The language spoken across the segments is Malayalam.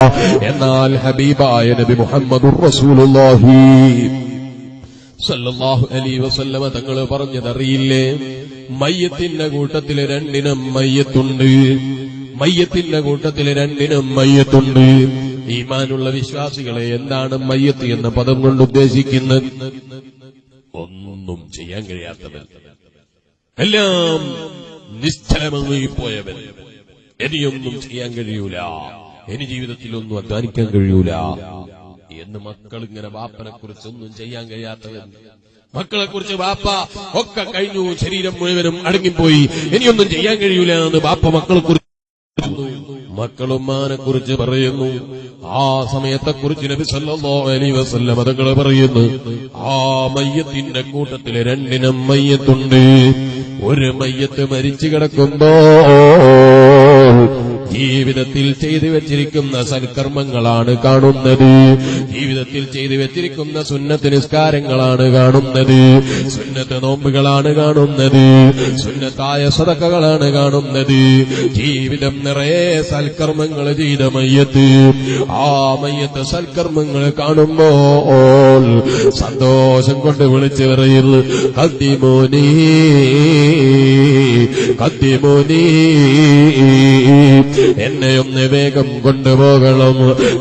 എന്നാൽ ഹബീബായ നബി മുഹമ്മദുർ റസൂലുള്ളാഹി സല്ലല്ലാഹു അലൈഹി വസല്ലമ തങ്ങൾ പറഞ്ഞതറിയില്ലേ? മയ്യത്തിന്റെ കൂട്ടത്തിലെ രണ്ടിനും മയ്യത്തുണ്ട്. മയ്യത്തിന്റെ കൂട്ടത്തിലെ രണ്ടിനും മയ്യത്തുണ്ട്. ഈമാനുള്ള വിശ്വാസികളെ എന്താണ് മയ്യത്ത് എന്ന പദം കൊണ്ട് ഉദ്ദേശിക്കുന്നത്? ഒന്നും ചെയ്യാൻ കഴിയാത്തവൻ, എല്ലാം നിശ്ചലമായി പോയവൻ, ഇനിയൊന്നും ചെയ്യാൻ കഴിയൂല, ഇനി ജീവിതത്തിലൊന്നും അധ്വാനിക്കാൻ കഴിയൂല എന്ന് മക്കൾ ഇങ്ങനെ ബാപ്പനെ കുറിച്ചൊന്നും ചെയ്യാൻ കഴിയാത്തവൻ. മക്കളെ കുറിച്ച് ബാപ്പ ഒക്കെ കഴിഞ്ഞു, ശരീരം മുഴുവനും അടങ്ങിപ്പോയി, ഇനിയൊന്നും ചെയ്യാൻ കഴിയൂല എന്ന് ബാപ്പ മക്കളെ കുറിച്ച്, മക്കളുമ്മാനെ കുറിച്ച് പറയുന്നു. ആ സമയത്തെക്കുറിച്ച് നബി സല്ലല്ലാഹു അലൈഹി വസല്ലം തങ്ങൾ പറയുന്നു, ആ മയ്യത്തിന്റെ കൂട്ടത്തില് രണ്ടിനും മയ്യത്തുണ്ട്. ഒരു മയ്യത്ത് മരിച്ചു കിടക്കുമ്പോ ജീവിതത്തിൽ ചെയ്തു വെച്ചിരിക്കുന്ന സൽക്കർമ്മങ്ങളാണ് കാണുന്നത്, ജീവിതത്തിൽ ചെയ്തു വെച്ചിരിക്കുന്ന സുന്നത്ത് നിസ്കാരങ്ങളാണ് കാണുന്നത്, സുന്നത്ത് നോമ്പുകളാണ് കാണുന്നത്, സുന്നത്തായ സദഖകളാണ് കാണുന്നത്. ജീവിതം നിറയെ സൽക്കർമ്മങ്ങൾ ചെയ്ത മയ്യത്ത്, ആ മയ്യത്ത് സൽക്കർമ്മങ്ങൾ കാണുമ്പോൾ സന്തോഷം കൊണ്ട് വിളിച്ചു പറയുന്നു, ഖദ്ദിമൂനി ഖദ്ദിമൂനി, എന്നെയൊന്ന് വേഗം കൊണ്ടുപോകണം,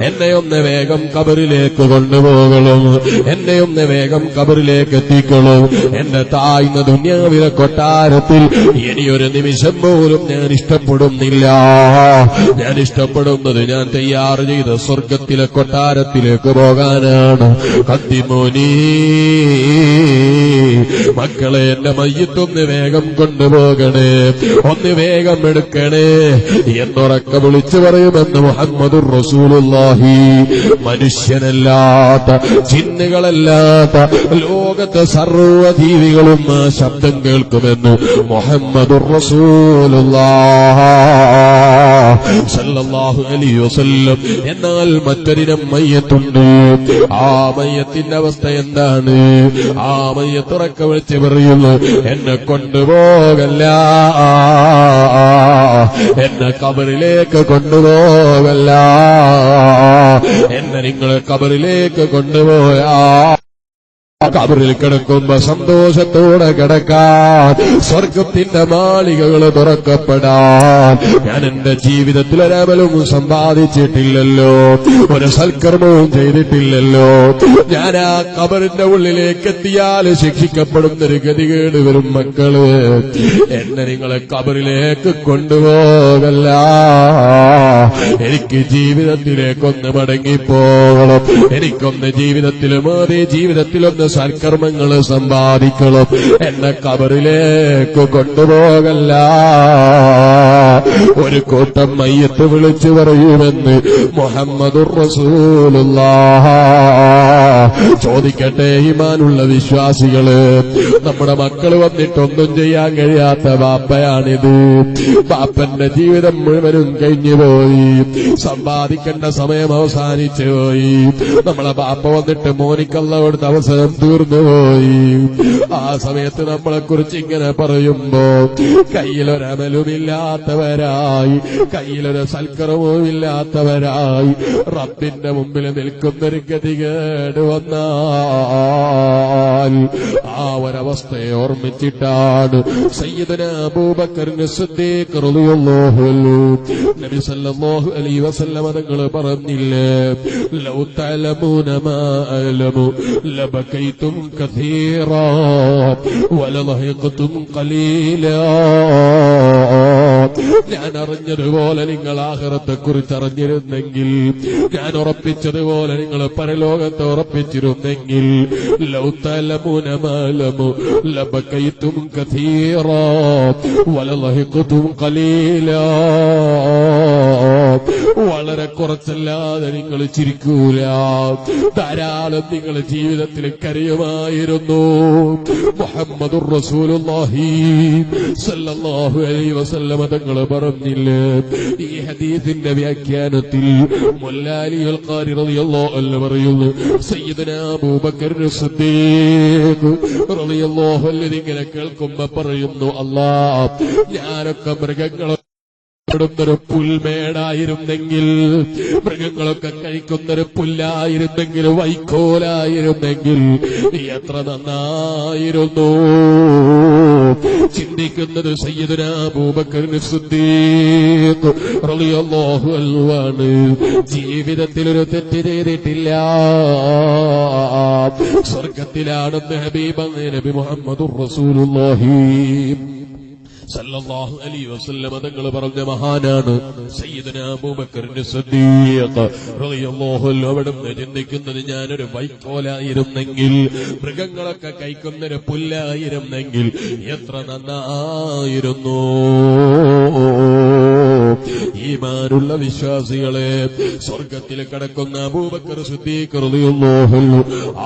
എന്നെയൊന്ന് വേഗം ഖബറിലേക്ക് കൊണ്ടുപോകണം, എന്നെയൊന്ന് വേഗം ഖബറിലേക്ക് എത്തിക്കണം. എന്റെ താഴ്ന്ന ദുനിയാവിലെ കൊട്ടാരത്തിൽ ഇനിയൊരു നിമിഷം പോലും ഞാൻ ഇഷ്ടപ്പെടുന്നില്ല. ഞാൻ ഇഷ്ടപ്പെടുന്നത് ഞാൻ തയ്യാറ് ചെയ്ത സ്വർഗത്തിലെ കൊട്ടാരത്തിലേക്ക് പോകാനാണ്. ഖദ്ദിമൂനി, മക്കളെ എന്റെ മയ്യത്തൊന്ന് വേഗം കൊണ്ടുപോകണേ, ഒന്ന് വേഗം എടുക്കണേ എന്നുറക്കെ വിളിച്ചു പറയുമെന്ന് മുഹമ്മദുർ റസൂലുള്ളാഹി. മനുഷ്യനല്ലാത്ത, ജിന്നുകളല്ലാത്ത ലോകത്തെ സർവ്വജീവികളും ആ ശബ്ദം കേൾക്കുമെന്ന് മുഹമ്മദുർ റസൂലുള്ളാഹി സല്ലല്ലാഹു അലൈഹി വസല്ലം. എന്നാൽ മറ്റൊരിനം മയ്യത്തുണ്ട്. ആ മയ്യത്തിന്റെ അവസ്ഥ എന്താണ്? ആ മയ്യത്തുറക്കെ വിളിച്ച് പറയുന്നു, എന്നെ കൊണ്ടുപോകല്ല, എന്നെ ഖബറിലേക്ക് കൊണ്ടുപോകല്ല, എന്നെ നിങ്ങൾ ഖബറിലേക്ക് കൊണ്ടുപോയാ ഖബറിൽ കിടക്കുമ്പോ സന്തോഷത്തോടെ കിടക്കാൻ, സ്വർഗത്തിന്റെ മാളികകൾ തുറക്കപ്പെടാൻ. ഞാൻ എന്റെ ജീവിതത്തിൽ ഒരമലും സമ്പാദിച്ചിട്ടില്ലല്ലോ, ഒരു സൽക്കർമ്മവും ചെയ്തിട്ടില്ലല്ലോ. ഞാൻ ആ ഖബറിന്റെ ഉള്ളിലേക്ക് എത്തിയാൽ ശിക്ഷിക്കപ്പെടുന്നൊരു ഗതികേട് വരും. മക്കള്, എന്നെ നിങ്ങളെ ഖബറിലേക്ക് കൊണ്ടുപോകല്ല, എനിക്ക് ജീവിതത്തിലേക്കൊന്ന് മടങ്ങിപ്പോകണം, എനിക്കൊന്ന് ജീവിതത്തിലും അതേ ജീവിതത്തിലൊന്ന് സൽക്കർമ്മങ്ങൾ സമ്പാദിക്കണം, എന്നെ ഖബറിലേക്ക് കൊണ്ടുപോകല്ല. ഒരു കൂട്ടം മയ്യത്ത് വിളിച്ചു പറയുമെന്ന് മുഹമ്മദുർ റസൂലുള്ളാഹി. ചോദിക്കട്ടെ, ഈമാനുള്ള വിശ്വാസികള്, നമ്മുടെ മക്കൾ വന്നിട്ടൊന്നും ചെയ്യാൻ കഴിയാത്ത ബാപ്പയാണിത്. ബാപ്പന്റെ ജീവിതം മുഴുവനും കഴിഞ്ഞുപോയി, സമ്പാദിക്കേണ്ട സമയം അവസാനിച്ചു പോയി. നമ്മളെ ബാപ്പ വന്നിട്ട് മോനിക്കല്ല കൊടുത്ത അവസരം തീർന്നുപോയി. ആ സമയത്ത് നമ്മളെ കുറിച്ച് ഇങ്ങനെ പറയുമ്പോ കയ്യിലൊരമലുമില്ലാത്തവരായി, കയ്യിലൊരു സൽക്കരവും ഇല്ലാത്തവരായി റബ്ബിന്റെ മുമ്പിൽ നിൽക്കുന്നൊരു ഗതികേട് വന്നാൽ ആ ഒരവസ്ഥയെ ഓർമ്മിച്ചിട്ടാണ് സയ്യിദുനാ അബൂബക്കർ സിദ്ദീഖ് റളിയല്ലാഹു അൻഹു നബി സല്ലല്ലാഹു അലൈഹി വസല്ലം തങ്ങൾ പറഞ്ഞില്ലേ, ലൗ തഅലമൂന മാ അലമു ലബകൈതും കസീറാ വലളഹിഖതും ഖലീലാ. ഞാൻ അറിഞ്ഞതുപോലെ നിങ്ങൾ ആഖിറത്തെക്കുറിച്ച് അറിഞ്ഞിരുന്നെങ്കിൽ, ഞാൻ ഉറപ്പിച്ചതുപോലെ നിങ്ങൾ പരലോകത്തെ ഉറപ്പിച്ചിരുന്നെങ്കിൽ, ലൗ തഅലമൂന മാ അലമു ലബകൈതും കസീറാ വലളഹിഖതും ഖലീലാ. വളരെ കുറച്ചല്ലാതെ നിങ്ങൾ ചിരിക്കൂല, ധാരാളം നിങ്ങൾ ജീവിതത്തിൽ കരയുമായിരുന്നു. മുഹമ്മദുർ റസൂലുള്ളാഹി സല്ലല്ലാഹു അലൈഹി വസല്ലം തങ്ങൾ പറഞ്ഞില്ലേ, ഈ ഹദീസിന്റെ വ്യാഖ്യാനത്തിൽ മുല്ലാലിയുൽ ഖാരി റളിയല്ലാഹു അൻഹു പറയുന്നു, സയ്യിദുനാ അബൂബക്കർ സിദ്ദീഖ് റളിയല്ലാഹു അൻഹു ഇങ്ങനെ കേൾക്കുമ്പോ പറയുന്നു, അല്ലാഹ്, ഞാനൊക്കെ മൃഗങ്ങൾ ൊരു പുൽമേടായിരുന്നെങ്കിൽ, മൃഗങ്ങളൊക്കെ കഴിക്കുന്നൊരു പുല്ലായിരുന്നെങ്കിൽ, വൈക്കോലായിരുന്നെങ്കിൽ എത്ര നന്നായിരുന്നു. ചിന്തിക്കുന്നത് സയ്യിദുനാ അബൂബക്കർ സിദ്ദീഖ് റളിയല്ലാഹു അൻഹു ആണ്. ജീവിതത്തിലൊരു തെറ്റ് ചെയ്തിട്ടില്ല. സ്വർഗത്തിലാണെന്ന് ഹബീബായ നബി മുഹമ്മദുർ റസൂലുള്ളാഹി സല്ലല്ലാഹു അലൈഹി വസല്ലം തങ്ങൾ പറഞ്ഞ മഹാനാണ് സയ്യിദുനാ അബൂബക്കർ സിദ്ദീഖ് റളിയല്ലാഹു അൻഹു. അവിടുന്ന് ചിന്തിക്കുന്നത്, ഞാനൊരു വൈക്കോലായിരുന്നെങ്കിൽ, മൃഗങ്ങളൊക്കെ കഴിക്കുന്നൊരു പുല്ലായിരുന്നെങ്കിൽ എത്ര നന്നായിരുന്നു. ഈമാനുള്ള വിശ്വാസികളെ, സ്വർഗത്തിൽ കിടക്കുന്ന അബൂബക്കർ സിദ്ദീഖ് റളിയല്ലാഹു അൻഹു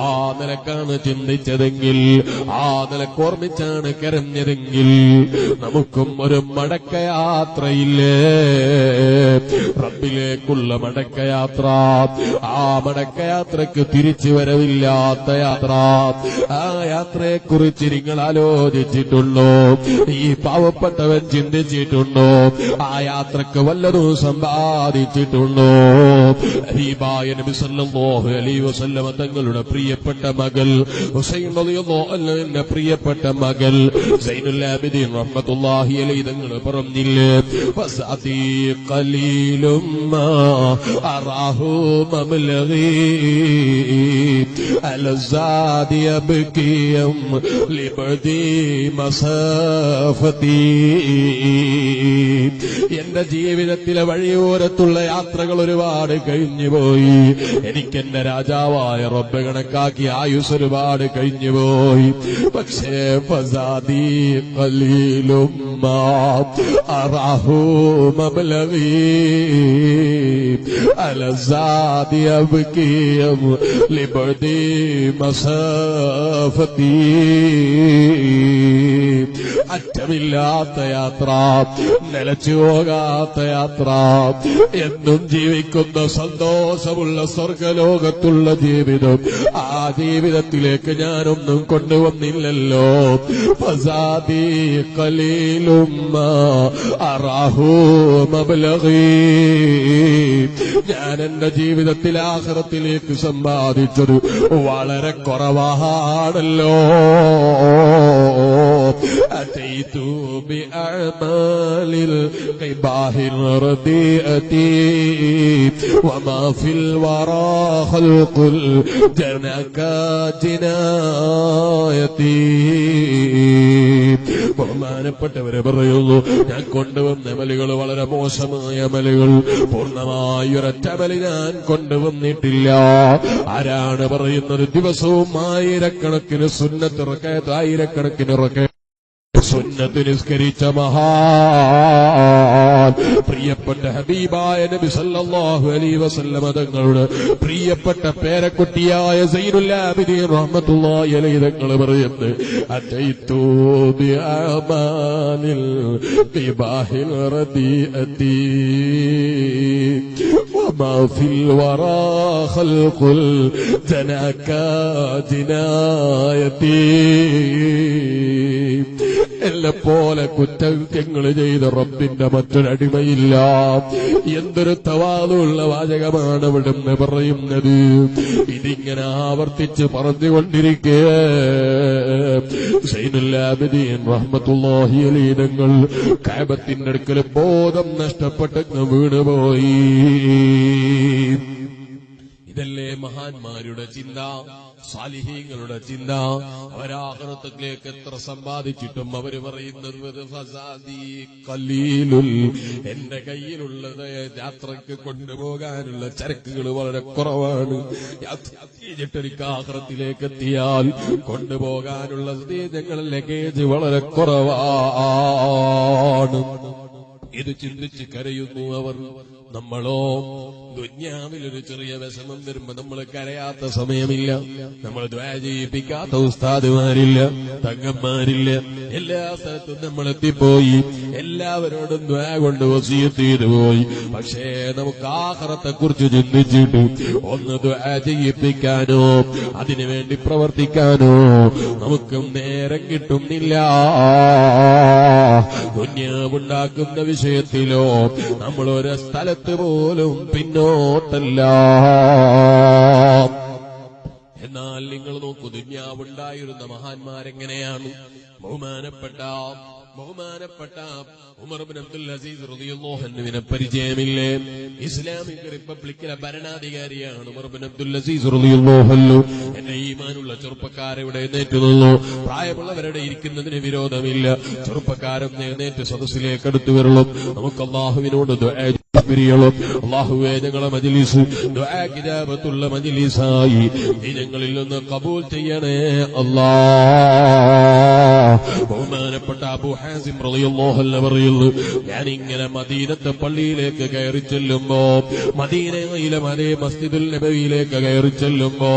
ആ നിലക്കാണ് ചിന്തിച്ചതെങ്കിൽ, ആ നിലക്കോർമ്മിച്ചാണ് കരഞ്ഞതെങ്കിൽ, നമുക്കും ഒരു മടക്കയാത്രയില്ലേ, റബ്ബിലേക്കുള്ള മടക്കയാത്ര. ആ മടക്കയാത്രയ്ക്ക് തിരിച്ചു വരവില്ലാത്ത യാത്ര. ആ യാത്രയെക്കുറിച്ച് നിങ്ങൾ ആലോചിച്ചിട്ടുണ്ടോ? ഈ പാവപ്പെട്ടവൻ ചിന്തിച്ചിട്ടുണ്ടോ? ആ യാത്രക്ക് വല്ലതും സമ്പാദിച്ചിട്ടുണ്ടോ? ഹബീബായ നബി സല്ലല്ലാഹു അലൈഹി വസല്ലം തങ്ങളുടെ പ്രിയപ്പെട്ട മകൾ ഹുസൈൻ റളിയല്ലാഹു അൻഹു, എന്റെ പ്രിയപ്പെട്ട മകൾ സൈനുൽ ആബിദീൻ റഹ്മത്തുള്ളാഹി അലൈഹി തങ്ങൾ പറഞ്ഞില്ലേ, ഫസഅതി ഖലീലും മാ അറാഹു മബ്ലഗി അൽസാദി യബ്കിയം ലിബദി മസാഫതി. എന്റെ ജീവിതത്തിലെ വഴിയോരത്തുള്ള യാത്രകൾ ഒരുപാട് കഴിഞ്ഞുപോയി. എനിക്കെന്റെ രാജാവായ റബ്ബ് കണക്കാക്കി ആയുസ് ഒരുപാട് കഴിഞ്ഞുപോയി. പക്ഷേ ഫസാദി ഖലീലും മാ അറാഹു മബ്ലഗി അൽസാദി യബ്കിയം ലിബദി മസാഫതി. അറ്റമില്ലാത്ത യാത്ര, നിലച്ചു പോകാത്ത യാത്ര, എന്നും ജീവിക്കുന്ന സന്തോഷമുള്ള സ്വർഗലോകത്തുള്ള ജീവിതം, ആ ജീവിതത്തിലേക്ക് ഞാനൊന്നും കൊണ്ടുവന്നില്ലല്ലോ. ഫസാദി ഖലീലും മാ അറാഹു മബ്ലഗി. ഞാൻ എന്റെ ജീവിതത്തിൽ ആഖിറത്തിലേക്ക് സമ്പാദിച്ചത് വളരെ കുറവാണല്ലോ. أتيت بأعمال القباح الرديئة وما في الورى خلق الجنك جنايتي. ബഹുമാനപ്പെട്ടവരെ പറയുന്നു, ഞാൻ കൊണ്ടുവന്ന അമലുകൾ വളരെ മോശമായ അമലുകൾ. പൂർണ്ണമായ ഒരൊറ്റ അമല് ഞാൻ കൊണ്ടുവന്നിട്ടില്ല. ആരാണ് പറയുന്നത്? ദിവസവും ആയിരക്കണക്കിന് സുന്നത്ത് റകഅത്ത്, ആയിരക്കണക്കിന് റകഅത്ത് സുന്നത്ത് നിസ്കരിച്ച മഹാൻ പ്രിയപ്പെട്ട ഹബീബായ നബി സല്ലല്ലാഹു അലൈഹി വസല്ലം തങ്ങളുടെ പ്രിയപ്പെട്ട പേരക്കുട്ടിയായ സൈനുൽ ആബിദീൻ റഹ്മത്തുള്ളാഹി അലൈഹി തങ്ങൾ പറയുന്നത്, അതൈതു ബിഅമാനിൽ ഖിബാഹിൽ റദീഅതി വമാ ഫിൽ വറാ ഖൽഖുൽ ജനാക ജിനായതി. എന്നെപ്പോലെ കുറ്റങ്ങൾ ചെയ്ത റബ്ബിന്റെ മറ്റൊരടിമയില്ല. എന്തൊരു തവാളുള്ള വാചകമാണ് ഇവിടുന്ന് പറയുന്നത്. ഇതിങ്ങനെ ആവർത്തിച്ച് പറഞ്ഞുകൊണ്ടിരിക്കേ സൈനുൽ ആബിദീൻ റഹ്മത്തുള്ളാഹി അലൈഹി തങ്ങൾ കഅബത്തിന്റെ അടുക്കൽ ബോധം നഷ്ടപ്പെട്ട് വീണുപോയി. ഇതല്ലേ മഹാന്മാരുടെ ചിന്ത, സാലിഹീങ്ങളുടെ ചിന്ത. അവരാഖിറത്തിലേക്ക് എത്ര സമ്പാദിച്ചിട്ടും അവര് പറയുന്നത് ഫസാദി ഖലീലുൽ, എന്റെ കയ്യിലുള്ളത് യാത്രക്ക് കൊണ്ടുപോകാനുള്ള ചരക്കുകൾ വളരെ കുറവാണ്. യാത്രക്ക് ആഖിറത്തിലേക്ക് എത്തിയാൽ കൊണ്ടുപോകാനുള്ള ഞങ്ങളുടെ ലഗേജ് വളരെ കുറവാണ്. ഇത് ചിന്തിച്ച് കരയുന്നു അവർ. നമ്മളോ ദുന്യാവിലൊരു ചെറിയ വിഷമം വരുമ്പോ നമ്മൾ കരയാത്ത സമയമില്ല, നമ്മൾ ദ്വാ ചെയ്യിപ്പിക്കാത്ത ഉസ്താദുമാരില്ല, തങ്ങന്മാരില്ല. എല്ലാ സ്ഥലത്തും നമ്മൾ എത്തിപ്പോയി, എല്ലാവരോടും ദ്വാ കൊണ്ട് വസിയത്ത് ചെയ്തു പോയി. പക്ഷേ നമുക്ക് ആഖിറത്തെ കുറിച്ച് ചിന്തിച്ചിട്ട് ഒന്ന് ദ്വാ ചെയ്യിപ്പിക്കാനോ അതിനുവേണ്ടി പ്രവർത്തിക്കാനോ നമുക്ക് നേരം കിട്ടുന്നില്ല. ദുന്യാവുണ്ടാക്കുന്ന വിഷയത്തിലോ നമ്മളൊരു സ്ഥലത്ത് പോലും പിന്നോട്ടല്ല. എന്നാൽ നിങ്ങൾ നോക്കൂ, ദുന്യാവുണ്ടായിരുന്ന മഹാന്മാരെങ്ങനെയാണ്? ബഹുമാനപ്പെട്ട ഉമർ ഇബ്നു അബ്ദുൽ അസീസ് റളിയല്ലാഹു അൻഹുവിനെ പരിചയമില്ലേ? ഇസ്ലാമിക് റിപ്പബ്ലിക്കിലെ ഭരണാധികാരിയാണ് ഉമർ ഇബ്നു അബ്ദുൽ അസീസ് റളിയല്ലാഹു അൻഹു. എന്റെ ഈമാനുള്ള ചെറുപ്പക്കാരെ ഇവിടെ എഴുന്നേറ്റ് നിന്നു. പ്രായമുള്ളവരുടെ ഇരിക്കുന്നതിന് വിരോധമില്ല. ചെറുപ്പക്കാരൻ എഴുന്നേറ്റ് സദസ്സിലേക്ക് അടുത്തു വരണം. നമുക്ക് അല്ലാഹുവിനോട് ദുആ പിരിയണം. അല്ലാഹുവേ, ഞങ്ങളെ മജ്ലിസ് ദുആ കിതാബത്തുള്ള മജ്ലിസായി നീ ഞങ്ങളിൽ നിന്ന് കബൂൽ ചെയ്യണേ അല്ലാഹ്. ബഹുമാനപ്പെട്ട അബൂ ഹാസിം റളിയല്ലാഹു അൻഹു പറയുന്നു, ഞാനിങ്ങനെ മദീനത്തെ പള്ളിയിലേക്ക് കയറി ചെല്ലുമ്പോ, മദീനയിലെ അതേ മസ്ജിദുൽ നബവിയിലേക്ക് കയറി ചെല്ലുമ്പോ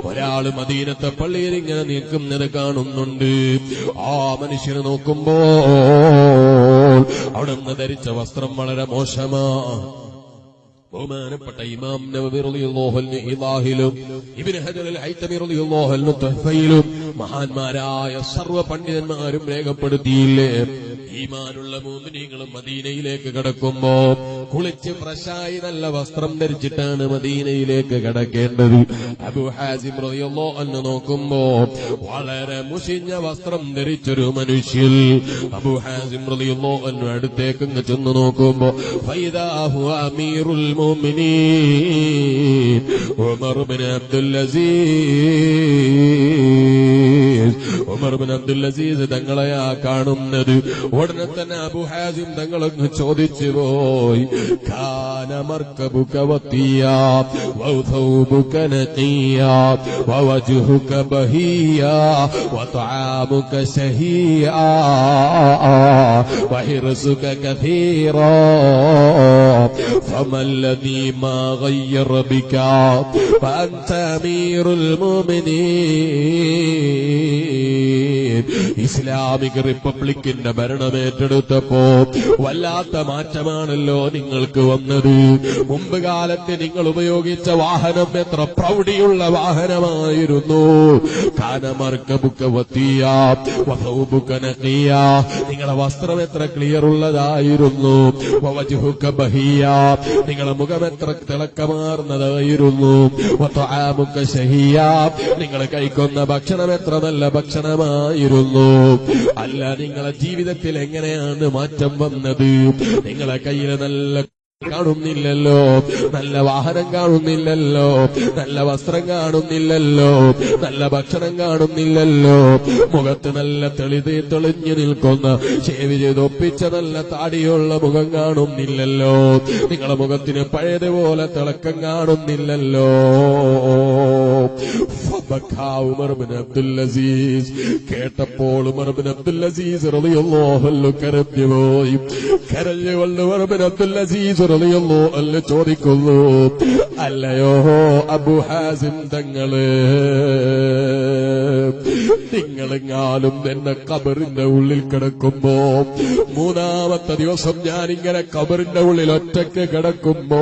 ഒരാള് മദീനത്തെ പള്ളിയിൽ ഇങ്ങനെ നിൽക്കുന്നത് കാണുന്നുണ്ട്. ആ മനുഷ്യനെ നോക്കുമ്പോ അവിടെ നിന്ന് ധരിച്ച വസ്ത്രം വളരെ മോശമാണ്. ബഹുമാനപ്പെട്ട ഇമാം നവവി റളിയല്ലാഹു അൻഹു ഇലാഹിലും ഇബ്നു ഹജർ അൽ ഹൈതമി റളിയല്ലാഹു അൻഹു തഹ്ഫയിലും മഹാന്മാരായ സർവ്വ പണ്ഡിതന്മാരും രേഖപ്പെടുത്തിയില്ലേ, ഈമാനുള്ള മുഅ്മിനീങ്ങളും മദീനയിലേക്ക് കടക്കുമ്പോ കുളിച്ച് ഫ്രഷായി നല്ല വസ്ത്രം ധരിച്ചിട്ടാണ് മദീനയിലേക്ക് കടക്കേണ്ടത്. അബൂ ഹാസിം റളിയല്ലാഹു അൻഹു നോക്കുമ്പോ വളരെ മുഷിഞ്ഞ വസ്ത്രം ധരിച്ചൊരു മനുഷ്യൻ. അബൂ ഹാസിം റളിയല്ലാഹു അൻഹു അടുത്തേക്ക് ചെന്ന് നോക്കുമ്പോ ഫൈദാ ഹുവ അമീറുൽ മുഅ്മിനീൻ ഉമർ ഇബ്നു അബ്ദുൽ അസീസ്. ഉമർ ഇബ്നു അബ്ദുൽ അസീസ് തങ്ങളെയാ കാണുന്നത്. ഉടനെ തന്നെ അബൂ ഹാസിം തങ്ങളൊന്ന് ചോദിച്ചു പോയി, കാന മർകബുക വത്തിയാ വൗഥൗബുക നഖിയാ വവജ്ഹുക ബഹിയാ വതആമുക ശഹിയാ വഹിർസുക കഥീറാ ഫമല്ലദീ മാ ഗയ്യറ ബിക ഫഅൻത അമീറുൽ മുഅ്മിനീൻ. ഇസ്ലാമിക് റിപ്പബ്ലിക്കിന്റെ ഭരണമേറ്റെടുത്തപ്പോ വല്ലാത്ത മാറ്റമാണല്ലോ നിങ്ങൾക്ക് വന്നത്. മുമ്പ് കാലത്ത് നിങ്ങൾ ഉപയോഗിച്ച വാഹനം എത്ര പ്രൗഢിയുള്ള വാഹനമായിരുന്നു. നിങ്ങളെ വസ്ത്രം എത്ര ക്ലിയർ ഉള്ളതായിരുന്നു. നിങ്ങളെ മുഖം എത്ര തിളക്കമാർന്നതായിരുന്നു. നിങ്ങൾ കഴിക്കുന്ന ഭക്ഷണം എത്ര നല്ല ഭക്ഷണമായിരുന്നു. അല്ല, നിങ്ങളെ ജീവിതത്തിൽ എങ്ങനെയാണ് മാറ്റം വന്നത്? നിങ്ങളെ കയ്യിൽ നല്ല കാണുന്നില്ലല്ലോ, നല്ല വാഹനം കാണുന്നില്ലല്ലോ, നല്ല വസ്ത്രം കാണുന്നില്ലല്ലോ, നല്ല ഭക്ഷണം കാണുന്നില്ലല്ലോ, മുഖത്ത് നല്ല തെളിഞ്ഞു നിൽക്കുന്ന ഷേവ് ചെയ്ത് ഒപ്പിച്ച നല്ല താടിയുള്ള മുഖം കാണുന്നില്ലല്ലോ, നിങ്ങളുടെ മുഖത്തിന് പഴയതുപോലെ തിളക്കം കാണുന്നില്ലല്ലോ. ഉമർ ഇബ്നു അബ്ദുൽ അസീസ് കേട്ടപ്പോൾ ഉമർ ഇബ്നു അബ്ദുൽ അസീസ് റളിയല്ലാഹു അൻഹു കരഞ്ഞുപോയി. കരഞ്ഞുകൊണ്ട് ഉമർ ഇബ്നു അബ്ദുൽ അസീസ് റളിയല്ലാഹു അൻഹു ചോദിക്കുന്നു, അല്ലയോ അബൂ ഹാസിം തങ്ങളെ, നിങ്ങളെങ്ങാനും എന്നെ ഖബറിന്റെ ഉള്ളിൽ കിടക്കുമ്പോ, മൂന്നാമത്തെ ദിവസം ഞാനിങ്ങനെ ഖബറിന്റെ ഉള്ളിൽ ഒറ്റയ്ക്ക് കിടക്കുമ്പോൾ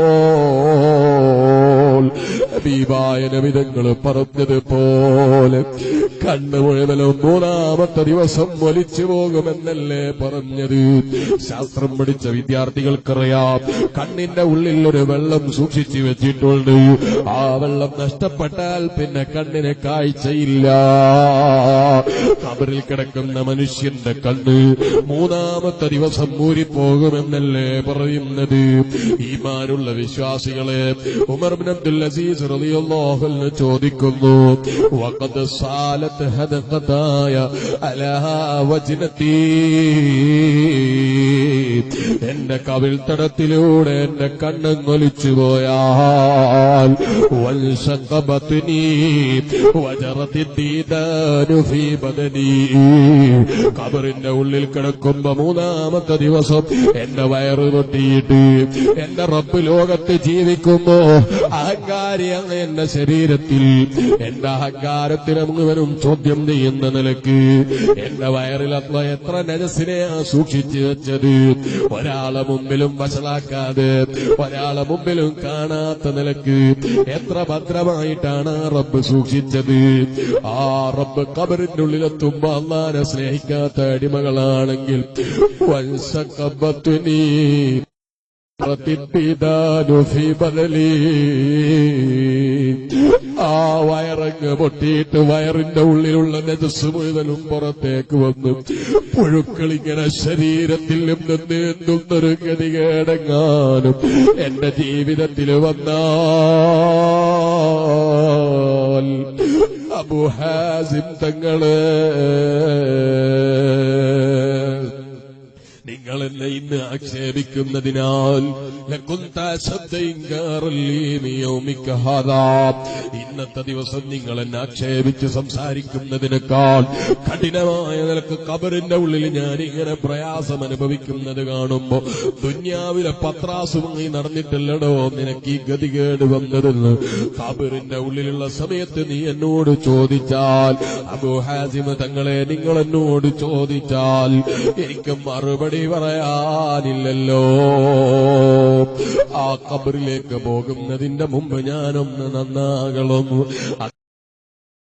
ഹബീബായ നബി തങ്ങൾ പറഞ്ഞതുപോലെ കണ്ണ് മുഴുവനും മൂന്നാമത്തെ ദിവസം വലിച്ചു പോകുമെന്നല്ലേ പറഞ്ഞത്? ശാസ്ത്രം പഠിച്ച വിദ്യാർത്ഥികൾക്കറിയാം, കണ്ണിന്റെ ഉള്ളിൽ ഒരു വെള്ളം സൂക്ഷിച്ചു വെച്ചിട്ടുണ്ട്. ആ വെള്ളം നഷ്ടപ്പെട്ടാൽ പിന്നെ കണ്ണിന് കാഴ്ചയില്ല. ഖബറിൽ കിടക്കുന്ന മനുഷ്യന്റെ കണ്ണ് മൂന്നാമത്തെ ദിവസം ഊരിപ്പോകുമെന്നല്ലേ പറയുന്നത്? ഈമാനുള്ള വിശ്വാസികളെ, ഉമർ ഇബ്നു അബ്ദുൽ അസീസ് റളിയല്ലാഹു അൻഹു ചോദിക്കുന്നു, വഖദ് സാലത്ത് ഹദഖതായ അലാ വജ്നതി, എന്റെ കവിൾത്തടത്തിലൂടെ എന്റെ കണ്ണങ്ങൊലിച്ചു പോയാൽ വൽസഖബത്നി വജറത്തിദ്ദീദാനു ഫീ ബദനി, ഖബറിന്റെ ഉള്ളിൽ കിടക്കുമ്പോ മൂന്നാമത്തെ ദിവസം എന്റെ വയറ് പൊട്ടിയിട്ട് എന്റെ റബ്ബ് ലോകത്ത് ജീവിക്കുമ്പോ അഹങ്കാരിയാണ് എന്റെ ശരീരത്തിൽ എന്റെ അഹങ്കാരത്തിന് മുഴുവനും ചോദ്യം ചെയ്യുന്ന നിലക്ക് എന്റെ വയറിൽ അല്ല എത്ര നജസിനെയാ സൂക്ഷിച്ചു വെച്ചത്. ഒരാളെ മുമ്പിലും വഷളാക്കാതെ, ഒരാളെ മുമ്പിലും കാണാത്ത നിലക്ക് എത്ര ഭദ്രമായിട്ടാണ് റബ്ബ് സൂക്ഷിച്ചത്. ആ റബ്ബ് ഖബറിന്റെ ഉള്ളിലെത്തുമ്പോ അല്ലാഹനെ സ്നേഹിക്കാത്ത അടിമകളാണെങ്കിൽ വൽസഖബത്നി ആ വയറങ്ങ് പൊട്ടിയിട്ട് വയറിന്റെ ഉള്ളിലുള്ള നജസ് മുഴുവനും പുറത്തേക്ക് വന്നു. പുഴുക്കളിങ്ങനെ ശരീരത്തിൽ നിന്ന് എന്തൊന്നൊരു ഗതികേടെങ്ങാനും എന്റെ ജീവിതത്തിൽ വന്നാൽ അബൂ ഹാസിം തങ്ങള് നിങ്ങൾ എന്നെ ഇന്ന് ആക്ഷേപിക്കുന്നതിനാൽ ഇന്നത്തെ ദിവസം നിങ്ങൾ എന്നെ ആക്ഷേപിച്ച് സംസാരിക്കുന്നതിനേക്കാൾ കഠിനമായ നിലക്ക് ഖബറിന്റെ ഉള്ളിൽ ഞാൻ ഇങ്ങനെ പ്രയാസം അനുഭവിക്കുന്നത് കാണുമ്പോ ദുന്യാവിലെ പത്രാസുമായി നടന്നിട്ടില്ലടോ നിനക്ക് ഈ ഗതികേട് വന്നതെന്ന് ഖബറിന്റെ ഉള്ളിലുള്ള സമയത്ത് നീ എന്നോട് ചോദിച്ചാൽ, അബൂ ഹാസിം തങ്ങളെ നിങ്ങൾ എന്നോട് ചോദിച്ചാൽ എനിക്ക് മറുപടി പറയാനില്ലല്ലോ. ആ ഖബറിലേക്ക് പോകുന്നതിന്റെ മുമ്പ് ഞാനൊന്ന് നന്നാകണം.